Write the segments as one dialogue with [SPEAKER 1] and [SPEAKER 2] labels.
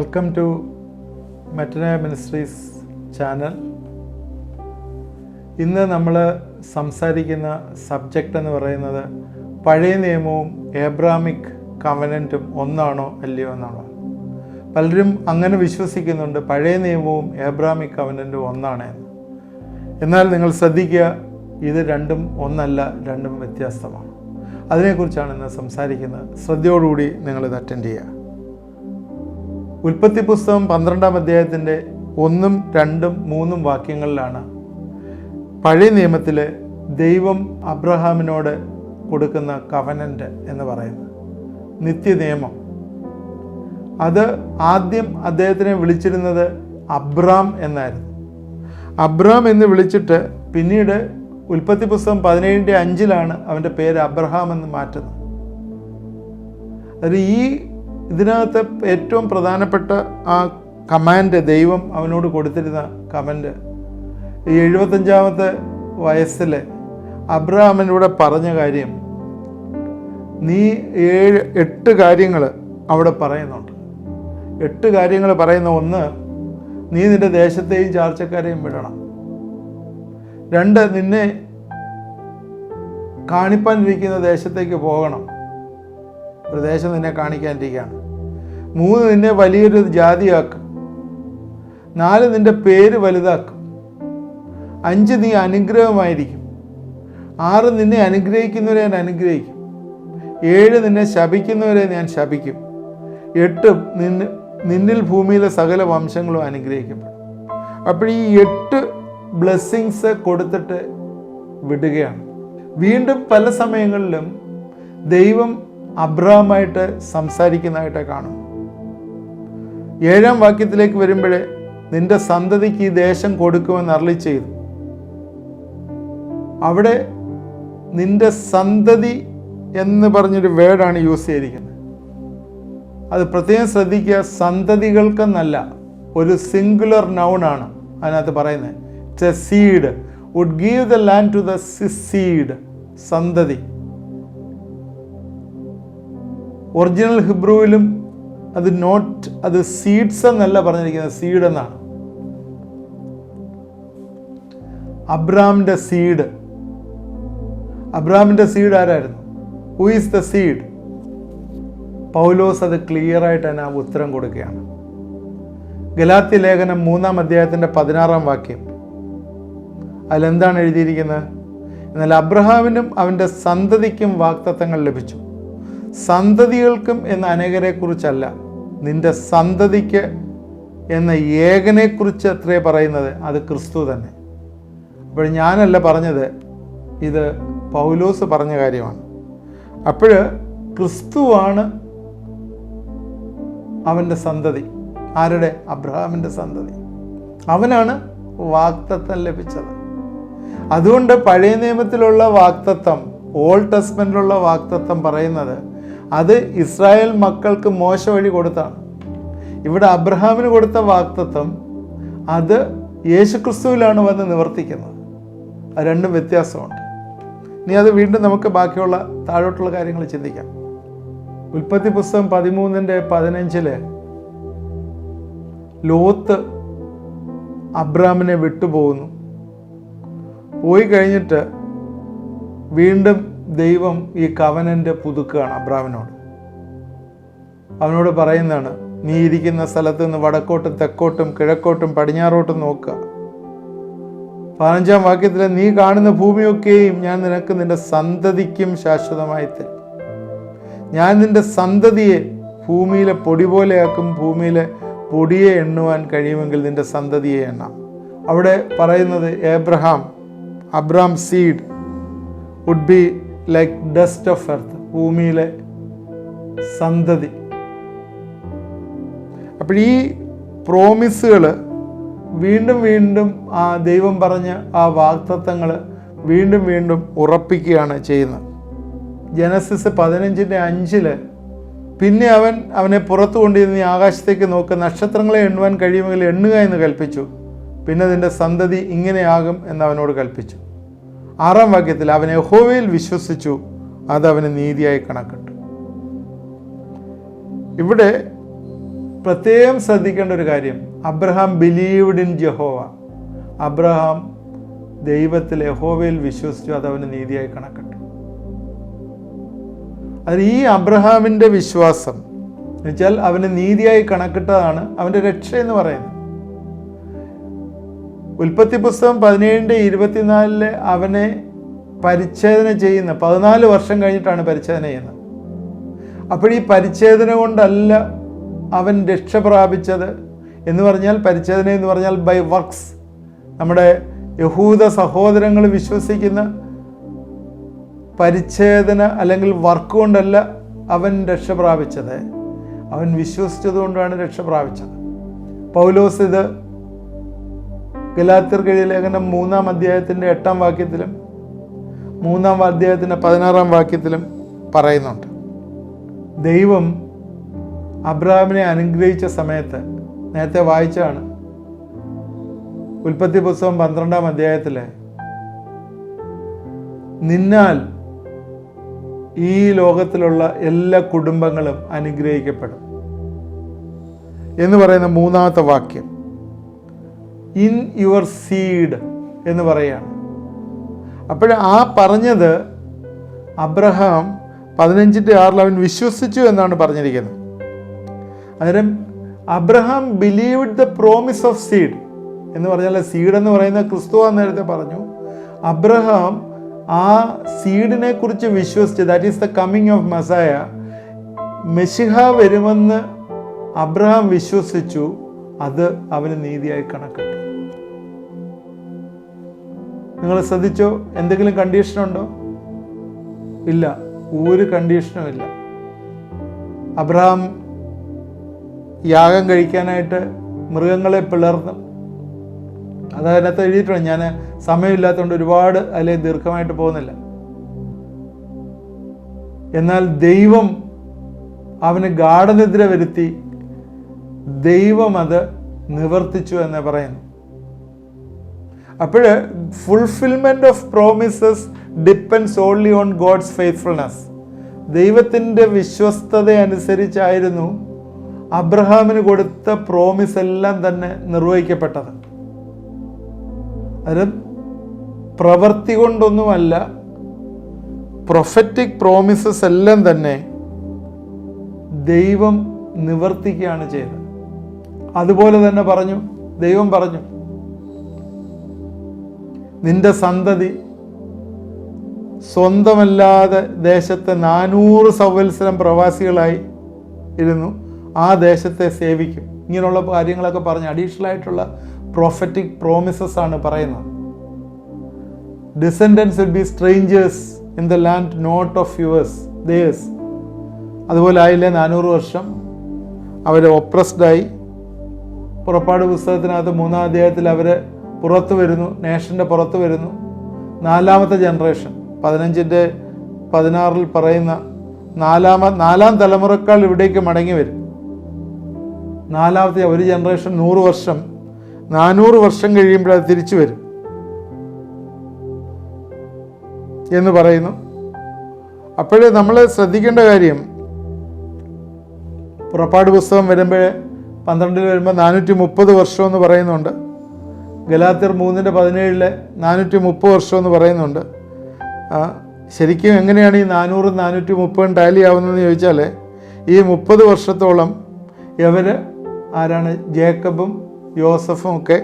[SPEAKER 1] Welcome to Metana ministries channel. ഇന്ന് നമ്മൾ സംസാരിക്കുന്ന സബ്ജക്റ്റ് എന്ന് പറയുന്നത് പഴയ നിയമവും ഏബ്രാമിക് കവനൻറ്റും ഒന്നാണോ അല്ലയോ എന്നാണോ. പലരും അങ്ങനെ വിശ്വസിക്കുന്നുണ്ട്, പഴയ നിയമവും ഏബ്രാമിക് കവനൻറ്റും ഒന്നാണ് എന്ന്. എന്നാൽ നിങ്ങൾ ശ്രദ്ധിക്കുക, ഇത് രണ്ടും ഒന്നല്ല, രണ്ടും വ്യത്യസ്തമാണ്. അതിനെക്കുറിച്ചാണ് ഇന്ന് സംസാരിക്കുന്നത്. ശ്രദ്ധയോടുകൂടി നിങ്ങളിത് അറ്റൻഡ് ചെയ്യുക. ഉൽപ്പത്തി പുസ്തകം 12-ാം അധ്യായത്തിൻ്റെ 1, 2, 3 വാക്യങ്ങളിലാണ് പഴയ നിയമത്തിൽ ദൈവം അബ്രഹാമിനോട് കൊടുക്കുന്ന കവനൻ്റ് എന്ന് പറയുന്നത്, നിത്യനിയമം. അത് ആദ്യം അദ്ദേഹത്തിനെ വിളിച്ചിരുന്നത് അബ്രാം എന്നായിരുന്നു. അബ്രാം എന്ന് വിളിച്ചിട്ട് പിന്നീട് ഉൽപ്പത്തി പുസ്തകം 17:5 അവൻ്റെ പേര് അബ്രഹാം എന്ന് മാറ്റുന്നത്. അത് ഇതിനകത്ത് ഏറ്റവും പ്രധാനപ്പെട്ട ആ കമാൻഡ്, ദൈവം അവനോട് കൊടുത്തിരുന്ന കമൻറ്റ്, 75-ാമത്തെ വയസ്സിൽ അബ്രഹാമിനോട് പറഞ്ഞ കാര്യം, നീ 8 കാര്യങ്ങൾ അവിടെ പറയുന്നുണ്ട്. 8 കാര്യങ്ങൾ പറയുന്ന, 1, നീ നിൻ്റെ ദേശത്തെയും ചാർച്ചക്കാരെയും വിടണം. 2, നിന്നെ കാണിപ്പാനിരിക്കുന്ന ദേശത്തേക്ക് പോകണം, ഒരു ദേശം നിന്നെ കാണിക്കാനിരിക്കുകയാണ്. 3, നിന്നെ വലിയൊരു ജാതിയാക്കും. 4, നിൻ്റെ പേര് വലുതാക്കും. 5, നീ അനുഗ്രഹമായിരിക്കും. 6, നിന്നെ അനുഗ്രഹിക്കുന്നവരെ ഞാൻ അനുഗ്രഹിക്കും. 7, നിന്നെ ശപിക്കുന്നവരെ ഞാൻ ശപിക്കും. 8, നിന്നിൽ ഭൂമിയിലെ സകല വംശങ്ങളും അനുഗ്രഹിക്കപ്പെടും. അപ്പോൾ ഈ 8 ബ്ലെസ്സിങ്സ് കൊടുത്തിട്ട് വിടുകയാണ്. വീണ്ടും പല സമയങ്ങളിലും ദൈവം അബ്രഹാമായിട്ട് സംസാരിക്കുന്നതായിട്ട് കാണും. 7-ാം വാക്യത്തിലേക്ക് വരുമ്പോഴേ, നിന്റെ സന്തതിക്ക് ഈ ദേശം കൊടുക്കുമെന്ന് അരുളി ചെയ്തു. അവിടെ നിന്റെ സന്തതി എന്ന് പറഞ്ഞൊരു വേർഡാണ് യൂസ് ചെയ്തിരിക്കുന്നത്. അത് പ്രത്യേകം ശ്രദ്ധിക്കുക. സന്തതികൾക്കെന്നല്ല, ഒരു സിംഗുലർ നൗണാണ് അതിനകത്ത് പറയുന്നത്. It's a seed would give the land to the seed, സന്തതി. ഒറിജിനൽ ഹിബ്രുവിലും അത് സീഡ്സ് എന്നല്ല പറഞ്ഞിരിക്കുന്നത്, സീഡ് എന്നാണ്. അബ്രാമിൻ്റെ സീഡ്. അബ്രാമിൻ്റെ സീഡ് ആരായിരുന്നു? Who is the seed? പൗലോസ് അത് ക്ലിയറായിട്ട് തന്നെ ആ ഉത്തരം കൊടുക്കുകയാണ്. ഗലാത്യ ലേഖനം 3-ാം അധ്യായത്തിൻ്റെ 16-ാം വാക്യം, അതിലെന്താണ് എഴുതിയിരിക്കുന്നത്? എന്നാൽ അബ്രഹാമിനും അവൻ്റെ സന്തതിക്കും വാഗ്ദത്തങ്ങൾ ലഭിച്ചു. സന്തതികൾക്കും എന്ന അനേകരെക്കുറിച്ചല്ല, നിന്റെ സന്തതിക്ക് എന്ന ഏകനെക്കുറിച്ച് അത്രേ പറയുന്നത്. അത് ക്രിസ്തു തന്നെ. അപ്പോൾ ഞാനല്ല പറഞ്ഞത്, ഇത് പൗലോസ് പറഞ്ഞ കാര്യമാണ്. അപ്പോൾ ക്രിസ്തുവാണ് അവൻ്റെ സന്തതി. ആരുടെ? അബ്രഹാമിൻ്റെ സന്തതി. അവനാണ് വാഗ്ദത്തം ലഭിച്ചത്. അതുകൊണ്ട് പഴയ നിയമത്തിലുള്ള വാഗ്ദത്തം, ഓൾഡ് ടെസ്റ്റ്മെന്റിലുള്ള വാഗ്ദത്തം പറയുന്നത്, അത് ഇസ്രായേൽ മക്കൾക്ക് മോശ വഴി കൊടുത്താണ്. ഇവിടെ അബ്രഹാമിന് കൊടുത്ത വാഗ്ദത്തം അത് യേശുക്രിസ്തുവിലാണ് വന്ന് നിവർത്തിക്കുന്നത്. അത് രണ്ടും വ്യത്യാസമുണ്ട്. ഇനി അത് വീണ്ടും നമുക്ക് ബാക്കിയുള്ള താഴോട്ടുള്ള കാര്യങ്ങൾ ചിന്തിക്കാം. ഉൽപ്പത്തി പുസ്തകം 13:15 ലോത്ത് അബ്രഹാമിനെ വിട്ടുപോകുന്നു. പോയി കഴിഞ്ഞിട്ട് വീണ്ടും ദൈവം ഈ കവനൻ്റ് പുതുക്കുകയാണ് അബ്രഹാമിനോട്. അവനോട് പറയുന്നതാണ്, നീ ഇരിക്കുന്ന സ്ഥലത്ത് നിന്ന് വടക്കോട്ടും തെക്കോട്ടും കിഴക്കോട്ടും പടിഞ്ഞാറോട്ടും നോക്കുക. 15-ാം വാക്യത്തിൽ, നീ കാണുന്ന ഭൂമിയൊക്കെയും ഞാൻ നിനക്ക് നിന്റെ സന്തതിക്കും ശാശ്വതമായി തരും. ഞാൻ നിന്റെ സന്തതിയെ ഭൂമിയിലെ പൊടി പോലെയാക്കും. ഭൂമിയിലെ പൊടിയെ എണ്ണുവാൻ കഴിയുമെങ്കിൽ നിന്റെ സന്തതിയെ എണ്ണാം. അവിടെ പറയുന്നത് Abraham seed would be like dust of earth, ഭൂമിയിലെ സന്തതി. അപ്പോൾ ഈ പ്രോമിസുകൾ വീണ്ടും വീണ്ടും ആ ദൈവം പറഞ്ഞ ആ വാഗ്ദത്തങ്ങൾ വീണ്ടും വീണ്ടും ഉറപ്പിക്കുകയാണ് ചെയ്യുന്നത്. ജനസിസ് 15:5 പിന്നെ അവനെ പുറത്തു കൊണ്ടിരുന്ന് ആകാശത്തേക്ക് നോക്കുക, നക്ഷത്രങ്ങളെ എണ്ണുവാൻ കഴിയുമെങ്കിൽ എണ്ണുക എന്ന് കൽപ്പിച്ചു. പിന്നെ നിന്റെ സന്തതി ഇങ്ങനെയാകും എന്ന് അവനോട് കൽപ്പിച്ചു. 6-ാം വാക്യത്തിൽ, അവൻ യഹോവയിൽ വിശ്വസിച്ചു, അത് അവന് നീതിയായി കണക്കിട്ടു. ഇവിടെ പ്രത്യേകം ശ്രദ്ധിക്കേണ്ട ഒരു കാര്യം, Abraham believed in Jehovah. Abraham ദൈവത്തിൽ, യഹോവയിൽ വിശ്വസിച്ചു, അത് അവന് നീതിയായി കണക്കിട്ടു. അത് ഈ അബ്രഹാമിൻ്റെ വിശ്വാസം എന്നുവെച്ചാൽ അവന് നീതിയായി കണക്കിട്ടതാണ് അവൻ്റെ രക്ഷ എന്ന് പറയുന്നത്. ഉൽപ്പത്തി പുസ്തകം 17:24 അവനെ പരിച്ഛേദന ചെയ്യുന്ന 14 വർഷം കഴിഞ്ഞിട്ടാണ് പരിച്ഛേദന ചെയ്യുന്നത്. അപ്പോൾ ഈ പരിച്ഛേദന കൊണ്ടല്ല അവൻ രക്ഷ പ്രാപിച്ചത് എന്ന് പറഞ്ഞാൽ, പരിച്ഛേദന എന്ന് പറഞ്ഞാൽ ബൈ വർക്ക്സ്. നമ്മുടെ യഹൂദ സഹോദരങ്ങൾ വിശ്വസിക്കുന്ന പരിച്ഛേദന അല്ലെങ്കിൽ വർക്ക് കൊണ്ടല്ല അവൻ രക്ഷ പ്രാപിച്ചത്, അവൻ വിശ്വസിച്ചതുകൊണ്ടാണ് രക്ഷ പ്രാപിച്ചത്. പൗലോസ് ഇത് ഗലാത്യർക്ക് എഴുതിയ ലേഖനം 3-ാം അധ്യായത്തിൻ്റെ 8-ാം വാക്യത്തിലും 3-ാം അധ്യായത്തിൻ്റെ 16-ാം വാക്യത്തിലും പറയുന്നുണ്ട്. ദൈവം അബ്രഹാമിനെ അനുഗ്രഹിച്ച സമയത്ത്, നേരത്തെ വായിച്ചാണ് ഉൽപ്പത്തി പുസ്തകം 12-ാം അധ്യായത്തിൽ, നിന്നാൽ ഈ ലോകത്തിലുള്ള എല്ലാ കുടുംബങ്ങളും അനുഗ്രഹിക്കപ്പെടും എന്ന് പറയുന്ന 3-ാമത്തെ വാക്യം. ഇൻ യുവർ സീഡ് എന്ന് പറയുകയാണ്. അപ്പോൾ ആ പറഞ്ഞത് അബ്രഹാം 15:6 അവൻ വിശ്വസിച്ചു എന്നാണ് പറഞ്ഞിരിക്കുന്നത്. അന്നേരം Abraham believed the promise of seed എന്ന് പറഞ്ഞാൽ, സീഡ് എന്ന് പറയുന്ന ക്രിസ്തുവാന്ന് നേരത്തെ പറഞ്ഞു. അബ്രഹാം ആ സീഡിനെ കുറിച്ച് വിശ്വസിച്ച്, that is the coming of messiah, മെശിഹ വരുമെന്ന് അബ്രഹാം വിശ്വസിച്ചു, അത് അവന് നീതിയായി കണക്കിട്ടു. നിങ്ങൾ ശ്രദ്ധിച്ചോ? എന്തെങ്കിലും കണ്ടീഷനുണ്ടോ? ഇല്ല, ഒരു കണ്ടീഷനും ഇല്ല. അബ്രഹാം യാഗം കഴിക്കാനായിട്ട് മൃഗങ്ങളെ പിളർന്നു. അതിനകത്ത് എഴുതിയിട്ടുണ്ട്. ഞാൻ സമയമില്ലാത്തതുകൊണ്ട് ഒരുപാട് അതിലേക്ക് ദീർഘമായിട്ട് പോകുന്നില്ല. എന്നാൽ ദൈവം അവന് ഗാഢനിദ്ര വരുത്തി, ദൈവം അത് നിവർത്തിച്ചു എന്ന് പറയുന്നു. അപ്പോൾ fulfilment of promises depends only on God's faithfulness. ദൈവത്തിൻ്റെ വിശ്വസ്തത അനുസരിച്ചായിരുന്നു അബ്രഹാമിന് കൊടുത്ത പ്രോമിസ് എല്ലാം തന്നെ നിർവഹിക്കപ്പെട്ടത്. അത് പ്രവൃത്തി കൊണ്ടൊന്നുമല്ല, പ്രൊഫറ്റിക് പ്രോമിസസ് എല്ലാം തന്നെ ദൈവം നിവർത്തിക്കുകയാണ് ചെയ്തത്. അതുപോലെ തന്നെ പറഞ്ഞു, ദൈവം പറഞ്ഞു, നിന്റെ സന്തതി സ്വന്തമല്ലാതെ ദേശത്തെ 400 സംവത്സരം പ്രവാസികളായി ഇരുന്നു, ആ ദേശത്തെ സേവിക്കും. ഇങ്ങനെയുള്ള കാര്യങ്ങളൊക്കെ പറഞ്ഞ് അഡീഷണൽ ആയിട്ടുള്ള പ്രൊഫറ്റിക് പ്രോമിസസ് ആണ് പറയുന്നത്. Descendants will be strangers in the land not of yours theirs. അതുപോലെ ആയില്ലേ 400 വർഷം അവർ ഒപ്രസ്ഡായി. പുറപ്പാട് പുസ്തകത്തിനകത്ത് 3-ാം അധ്യായത്തിൽ അവർ പുറത്തു വരുന്നു, നേഷൻ്റെ പുറത്ത് വരുന്നു. 4ാമത്തെ ജനറേഷൻ 15:16 പറയുന്ന 4ാം തലമുറക്കാൾ ഇവിടേക്ക് മടങ്ങി വരും. 4ാമത്തെ ഒരു ജനറേഷൻ 100 വർഷം, 400 വർഷം കഴിയുമ്പോൾ അത് തിരിച്ചു വരും എന്ന് പറയുന്നു. അപ്പോഴേ നമ്മൾ ശ്രദ്ധിക്കേണ്ട കാര്യം, പുറപ്പാട് പുസ്തകം വരുമ്പോൾ 12 വരുമ്പോൾ 430 വർഷം എന്ന് പറയുന്നുണ്ട്. ഗലാത്യർ 3:17 430 വർഷം എന്ന് പറയുന്നുണ്ട്. ശരിക്കും എങ്ങനെയാണ് ഈ 400 430 ടാലി ആവുന്നതെന്ന് ചോദിച്ചാൽ, ഈ 30 വർഷത്തോളം ഇവർ ആരാണ്? ജേക്കബും യോസഫും ഒക്കെ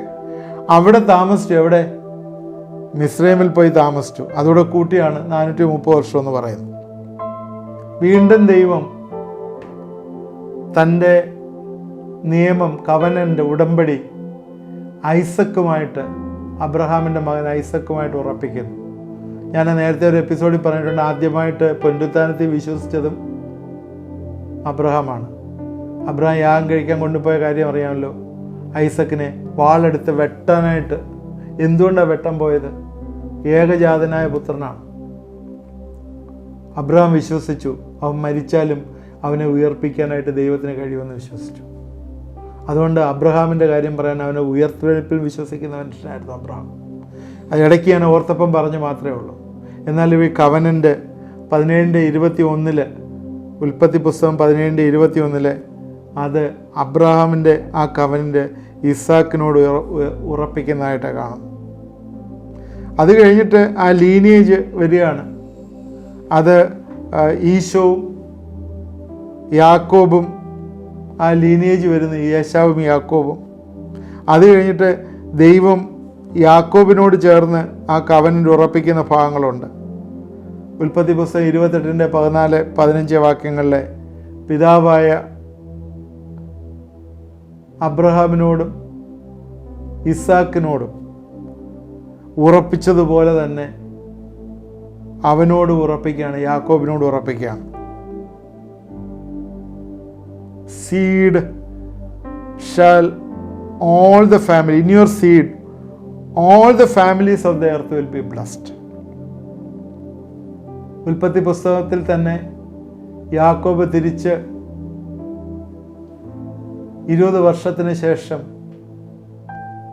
[SPEAKER 1] അവിടെ താമസിച്ചു. എവിടെ? മിസ്രൈമിൽ പോയി താമസിച്ചു. അതോടെ കൂട്ടിയാണ് 430 വർഷം എന്ന് പറയുന്നത്. വീണ്ടും ദൈവം തൻ്റെ നിയമം, കവനൻ്റ്, ഉടമ്പടി ഐസക്കുമായിട്ട്, അബ്രഹാമിൻ്റെ മകൻ ഐസക്കുമായിട്ട് ഉറപ്പിക്കുന്നു. ഞാൻ നേരത്തെ ഒരു എപ്പിസോഡിൽ പറഞ്ഞിട്ടുണ്ട്, ആദ്യമായിട്ട് പുനരുത്ഥാനത്തിൽ വിശ്വസിച്ചതും അബ്രഹാമാണ്. അബ്രഹാം യാഗം കഴിക്കാൻ കൊണ്ടുപോയ കാര്യം അറിയാമല്ലോ. ഐസക്കിനെ വാളെടുത്ത് വെട്ടാനായിട്ട്. എന്തുകൊണ്ടാണ് വെട്ടാൻ പോയത്? ഏകജാതനായ പുത്രനാണ്. അബ്രഹാം വിശ്വസിച്ചു, അവൻ മരിച്ചാലും അവനെ ഉയർപ്പിക്കാനായിട്ട് ദൈവത്തിന് കഴിയുമെന്ന് വിശ്വസിച്ചു. അതുകൊണ്ട് അബ്രഹാമിൻ്റെ കാര്യം പറയാൻ, അവനെ ഉയർത്തെഴുപ്പിൽ വിശ്വസിക്കുന്ന മനുഷ്യനായിരുന്നു അബ്രഹാം. അത് ഇടയ്ക്ക് ഞാൻ ഓർത്തപ്പം പറഞ്ഞു മാത്രമേ ഉള്ളൂ. എന്നാൽ ഈ കവനൻ്റ് 17:21 ഉൽപ്പത്തി പുസ്തകം 17:21 അത് അബ്രഹാമിൻ്റെ ആ കവനൻ്റ് ഇസാക്കിനോട് ഉറപ്പിക്കുന്നതായിട്ട് കാണും. അത് കഴിഞ്ഞിട്ട് ആ ലീനിയേജ് വരികയാണ്. അത് ഈശോവും യാക്കോബും, ആ ലീനിയേജ് വരുന്ന യേശാവും യാക്കോബും. അത് കഴിഞ്ഞിട്ട് ദൈവം യാക്കോബിനോട് ചേർന്ന് ആ കവനൻ്റ് ഉറപ്പിക്കുന്ന ഭാഗങ്ങളുണ്ട്. ഉൽപ്പത്തി പുസ്തകം 28-14-15 വാക്യങ്ങളിലെ പിതാവായ അബ്രഹാമിനോടും ഇസാക്കിനോടും ഉറപ്പിച്ചതുപോലെ തന്നെ അവനോട് ഉറപ്പിക്കുകയാണ്, യാക്കോബിനോട് ഉറപ്പിക്കുകയാണ്. Seed shall all the family, in your seed all the families of the earth will be blessed. ഉൽപ്പത്തി പുസ്തകത്തിൽ തന്നെ യാക്കോബ് തിരിച്ച് 20 വർഷത്തിന് ശേഷം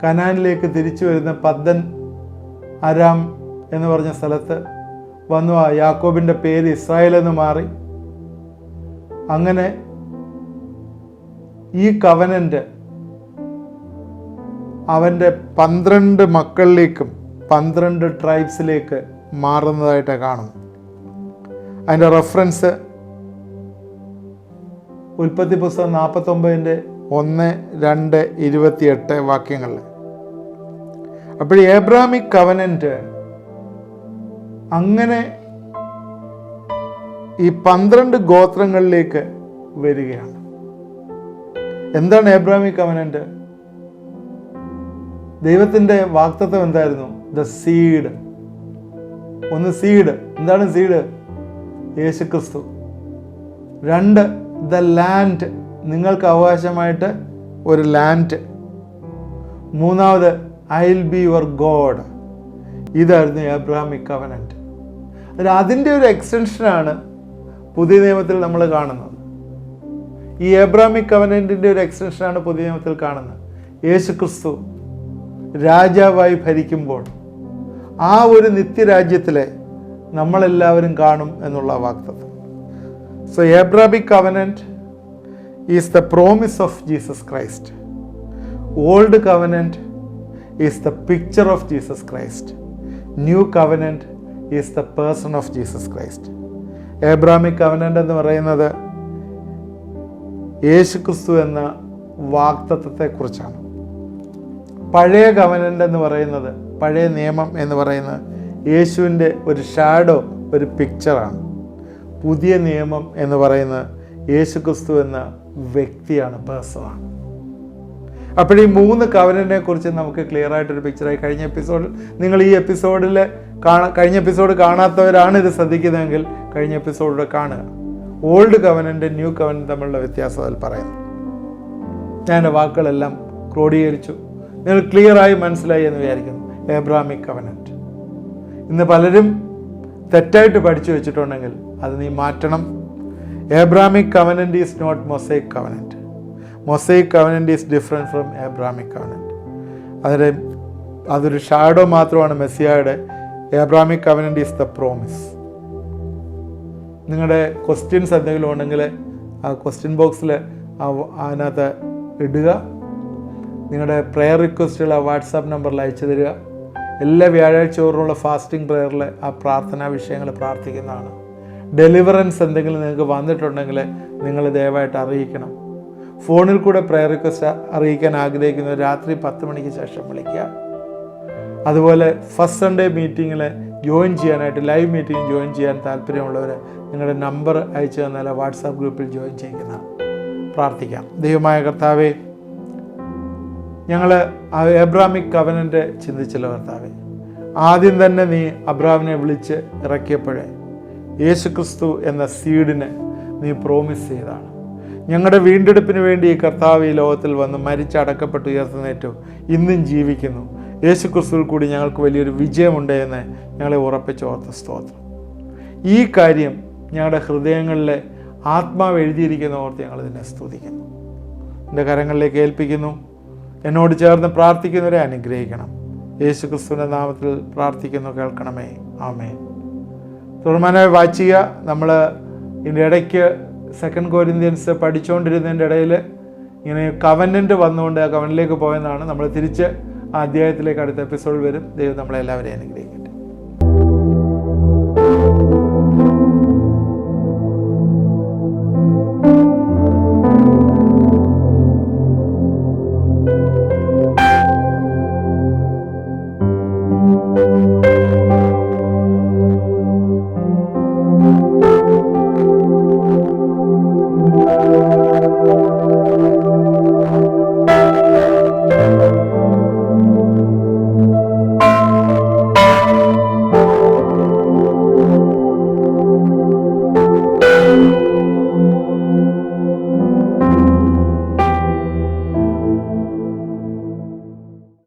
[SPEAKER 1] കനാനിലേക്ക് തിരിച്ചു വരുന്ന പദ്ദൻ അരാം എന്ന് പറഞ്ഞ സ്ഥലത്ത് വന്നു. ആ യാക്കോബിൻ്റെ പേര് ഇസ്രായേൽ എന്ന് മാറി. അങ്ങനെ ഈ കവനൻ്റ് അവൻ്റെ 12 മക്കളിലേക്കും 12 ട്രൈബ്സിലേക്ക് മാറുന്നതായിട്ട് കാണുന്നു. അതിൻ്റെ റെഫറൻസ് ഉൽപ്പത്തി പുസ്തകം 49-1-2-28 വാക്യങ്ങളിൽ. അപ്പോൾ ഏബ്രാമിക് കവനൻ്റ് അങ്ങനെ ഈ 12 ഗോത്രങ്ങളിലേക്ക് വരികയാണ്. എന്താണ് ഏബ്രാമിക് കവനൻ്റ്? ദൈവത്തിൻ്റെ വാഗ്ദത്തം എന്തായിരുന്നു? The seed. ഒന്ന് സീഡ്. എന്താണ് സീഡ്? യേശു ക്രിസ്തു. 2 ദ ലാൻഡ്, നിങ്ങൾക്ക് അവകാശമായിട്ട് ഒരു land. 3 I will be your God. ഇതായിരുന്നു ഏബ്രാമിക് കവനൻ്റ്. അതിൻ്റെ ഒരു എക്സ്റ്റൻഷനാണ് പുതിയ നിയമത്തിൽ നമ്മൾ കാണുന്നത്. ഈ ഏബ്രാമിക് കവനൻ്റിൻ്റെ ഒരു എക്സ്റ്റൻഷനാണ് പുതിയ നിയമത്തിൽ കാണുന്നത്. യേശു ക്രിസ്തു രാജാവായി ഭരിക്കുമ്പോൾ ആ ഒരു നിത്യരാജ്യത്തിലെ നമ്മളെല്ലാവരും കാണും എന്നുള്ള വാഗ്ദത്തം. So Abrahamic covenant is the promise of Jesus Christ. Old covenant is the picture of Jesus Christ. New covenant is the person of Jesus Christ. Abrahamic covenant എന്ന് പറയുന്നത് യേശു ക്രിസ്തു എന്ന വാഗ്ദത്തത്തെക്കുറിച്ചാണ്. പഴയ കവനൻ്റ് എന്ന് പറയുന്നത്, പഴയ നിയമം എന്ന് പറയുന്നത് യേശുവിൻ്റെ ഒരു ഷാഡോ, ഒരു പിക്ചറാണ്. പുതിയ നിയമം എന്ന് പറയുന്നത് യേശു ക്രിസ്തു എന്ന വ്യക്തിയാണ്, പേഴ്സണാണ്. അപ്പോൾ ഈ 3 കവനൻ്റിനെ കുറിച്ച് നമുക്ക് ക്ലിയർ ആയിട്ടൊരു പിക്ചറായി. കഴിഞ്ഞ എപ്പിസോഡിൽ നിങ്ങൾ ഈ എപ്പിസോഡിൽ കഴിഞ്ഞ എപ്പിസോഡ് കാണാത്തവരാണ് ഇത് ശ്രദ്ധിക്കുന്നതെങ്കിൽ കഴിഞ്ഞ എപ്പിസോഡിലൂടെ കാണുക. ഓൾഡ് കവനൻ്റ് ന്യൂ കവനൻ്റ് തമ്മിലുള്ള വ്യത്യാസം അതിൽ പറയുന്നു. ഞാൻ എൻ്റെ വാക്കുകളെല്ലാം ക്രോഡീകരിച്ചു. നിങ്ങൾ ക്ലിയറായി മനസ്സിലായി എന്ന് വിചാരിക്കുന്നു. ഏബ്രാമിക് കവനൻ്റ് ഇന്ന് പലരും തെറ്റായിട്ട് പഠിച്ചു വെച്ചിട്ടുണ്ടെങ്കിൽ അത് നീ മാറ്റണം. Abrahamic covenant is not Mosaic covenant. Mosaic covenant is different from Abrahamic covenant. അതൊരു ഷാഡോ മാത്രമാണ് മെസ്സിയയുടെ. Abrahamic covenant is the promise. നിങ്ങളുടെ ക്വസ്റ്റ്യൻസ് എന്തെങ്കിലും ഉണ്ടെങ്കിൽ ആ ക്വസ്റ്റ്യൻ ബോക്സിൽ അതിനകത്ത് ഇടുക. നിങ്ങളുടെ പ്രെയർ റിക്വസ്റ്റുകൾ ആ വാട്സാപ്പ് നമ്പറിൽ അയച്ചു തരിക. എല്ലാ വ്യാഴാഴ്ച തോറുമുള്ള ഫാസ്റ്റിംഗ് പ്രെയറിൽ ആ പ്രാർത്ഥനാ വിഷയങ്ങൾ പ്രാർത്ഥിക്കുന്നതാണ്. ഡെലിവറൻസ് എന്തെങ്കിലും നിങ്ങൾക്ക് വന്നിട്ടുണ്ടെങ്കിൽ നിങ്ങൾ ദയവായിട്ട് അറിയിക്കണം. ഫോണിൽ കൂടെ പ്രെയർ റിക്വസ്റ്റ് അറിയിക്കാൻ ആഗ്രഹിക്കുന്നവർ രാത്രി 10 മണിക്ക് ശേഷം വിളിക്കുക. അതുപോലെ ഫസ്റ്റ് സൺഡേ മീറ്റിങ്ങിൽ ജോയിൻ ചെയ്യാനായിട്ട്, ലൈവ് മീറ്റിംഗ് ജോയിൻ ചെയ്യാൻ താല്പര്യമുള്ളവർ നിങ്ങളുടെ നമ്പർ അയച്ചു തന്നാൽ വാട്സാപ്പ് ഗ്രൂപ്പിൽ ജോയിൻ ചെയ്യുന്നതാണ്. പ്രാർത്ഥിക്കാം. ദൈവമായ കർത്താവേ, ഞങ്ങൾ ഏബ്രാമിക് കവനൻ്റ് ചിന്തിച്ചല്ലോ കർത്താവേ. ആദ്യം തന്നെ നീ അബ്രാമിനെ വിളിച്ച് ഇറക്കിയപ്പോഴേ യേശു ക്രിസ്തു എന്ന സീഡിനെ നീ പ്രോമിസ് ചെയ്താണ്. ഞങ്ങളുടെ വീണ്ടെടുപ്പിന് വേണ്ടി ഈ കർത്താവ് ഈ ലോകത്തിൽ വന്ന് മരിച്ചടക്കപ്പെട്ട് ഉയർത്തുന്നേറ്റു ഇന്നും ജീവിക്കുന്നു. യേശു ക്രിസ്തുവിൽ കൂടി ഞങ്ങൾക്ക് വലിയൊരു വിജയമുണ്ട് എന്ന് ഞങ്ങളെ ഉറപ്പിച്ചോർത്ത സ്തോത്രം. ഈ കാര്യം ഞങ്ങളുടെ ഹൃദയങ്ങളിലെ ആത്മാവ് എഴുതിയിരിക്കുന്ന ഓർത്ത് ഞങ്ങളിതിനെ സ്തുതിക്കുന്നു. എൻ്റെ കരങ്ങളിലേക്ക് ഏൽപ്പിക്കുന്നു. എന്നോട് ചേർന്ന് പ്രാർത്ഥിക്കുന്നവരെ അനുഗ്രഹിക്കണം. യേശു ക്രിസ്തുവിൻ്റെ നാമത്തിൽ പ്രാർത്ഥിക്കുന്നു, കേൾക്കണമേ. ആമേൻ. തുടർമാനായി വായിക്കുക. നമ്മൾ ഇതിൻ്റെ ഇടയ്ക്ക് 2 കൊരിന്ത്യൻസ് പഠിച്ചുകൊണ്ടിരുന്നതിൻ്റെ ഇടയിൽ ഇങ്ങനെ കവനൻ്റ് വന്നുകൊണ്ട് ആ കവനിലേക്ക് പോയെന്നാണ്. നമ്മൾ തിരിച്ച് ആ അധ്യായത്തിലേക്ക് അടുത്ത എപ്പിസോഡിൽ വരും. ദൈവം നമ്മളെല്ലാവരെയും അനുഗ്രഹിക്കും.